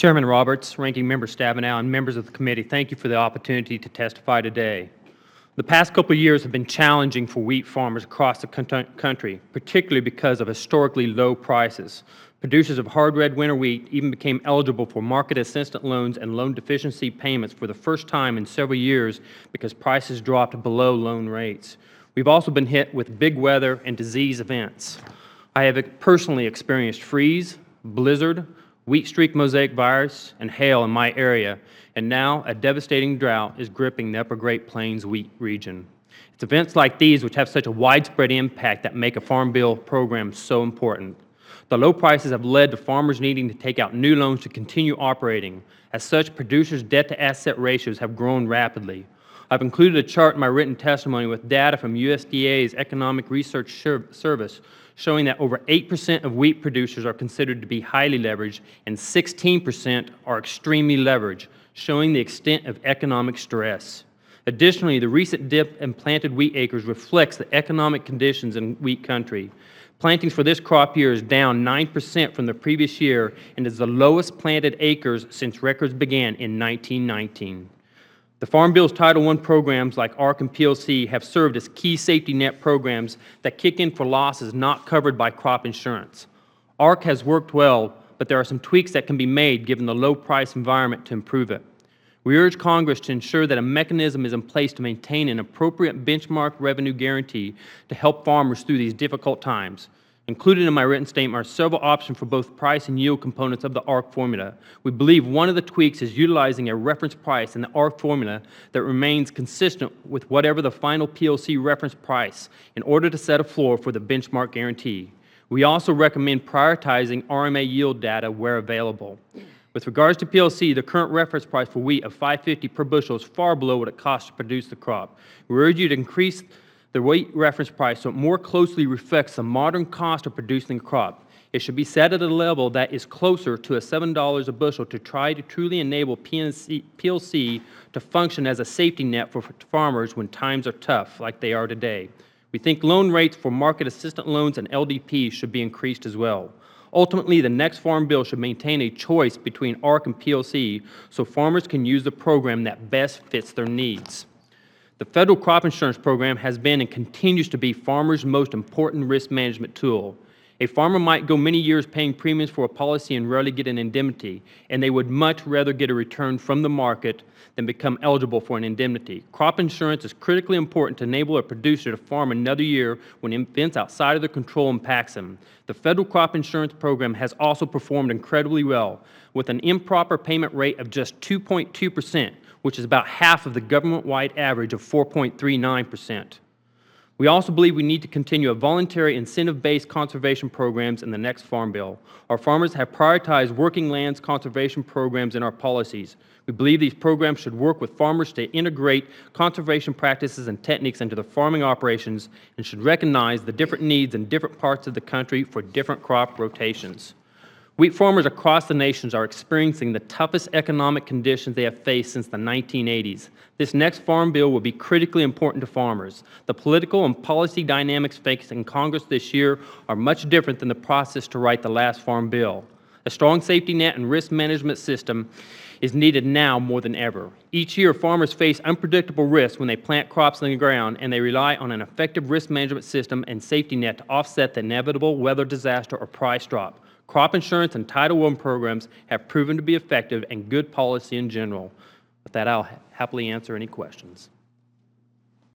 Chairman Roberts, Ranking Member Stabenow, and members of the committee, thank you for the opportunity to testify today. The past couple of years have been challenging for wheat farmers across the country, particularly because of historically low prices. Producers of hard red winter wheat even became eligible for market assistance loans and loan deficiency payments for the first time in several years because prices dropped below loan rates. We've also been hit with big weather and disease events. I have personally experienced freeze, blizzard, wheat streak mosaic virus, and hail in my area, and now a devastating drought is gripping the upper Great Plains wheat region. It's events like these which have such a widespread impact that make a Farm Bill program so important. The low prices have led to farmers needing to take out new loans to continue operating. As such, producers' debt-to-asset ratios have grown rapidly. I've included a chart in my written testimony with data from USDA's Economic Research Service showing that over 8% of wheat producers are considered to be highly leveraged and 16% are extremely leveraged, showing the extent of economic stress. Additionally, the recent dip in planted wheat acres reflects the economic conditions in wheat country. Plantings for this crop year is down 9% from the previous year and is the lowest planted acres since records began in 1919. The Farm Bill's Title I programs like ARC and PLC have served as key safety net programs that kick in for losses not covered by crop insurance. ARC has worked well, but there are some tweaks that can be made given the low price environment to improve it. We urge Congress to ensure that a mechanism is in place to maintain an appropriate benchmark revenue guarantee to help farmers through these difficult times. Included in my written statement are several options for both price and yield components of the ARC formula. We believe one of the tweaks is utilizing a reference price in the ARC formula that remains consistent with whatever the final PLC reference price in order to set a floor for the benchmark guarantee. We also recommend prioritizing RMA yield data where available. With regards to PLC, the current reference price for wheat of $5.50 per bushel is far below what it costs to produce the crop. We urge you to increase the wheat reference price so it more closely reflects the modern cost of producing a crop. It should be set at a level that is closer to $7 a bushel to try to truly enable PLC to function as a safety net for farmers when times are tough like they are today. We think loan rates for market assistance loans and LDPs should be increased as well. Ultimately, the next Farm Bill should maintain a choice between ARC and PLC so farmers can use the program that best fits their needs. The federal crop insurance program has been and continues to be farmers' most important risk management tool. A farmer might go many years paying premiums for a policy and rarely get an indemnity, and they would much rather get a return from the market than become eligible for an indemnity. Crop insurance is critically important to enable a producer to farm another year when events outside of their control impacts them. The federal crop insurance program has also performed incredibly well, with an improper payment rate of just 2.2%, which is about half of the government-wide average of 4.39%. We also believe we need to continue a voluntary incentive-based conservation programs in the next Farm Bill. Our farmers have prioritized working lands conservation programs in our policies. We believe these programs should work with farmers to integrate conservation practices and techniques into their farming operations and should recognize the different needs in different parts of the country for different crop rotations. Wheat farmers across the nation are experiencing the toughest economic conditions they have faced since the 1980s. This next Farm Bill will be critically important to farmers. The political and policy dynamics facing Congress this year are much different than the process to write the last Farm Bill. A strong safety net and risk management system is needed now more than ever. Each year, farmers face unpredictable risks when they plant crops in the ground, and they rely on an effective risk management system and safety net to offset the inevitable weather disaster or price drop. Crop insurance and Title I programs have proven to be effective and good policy in general. With that, I'll happily answer any questions.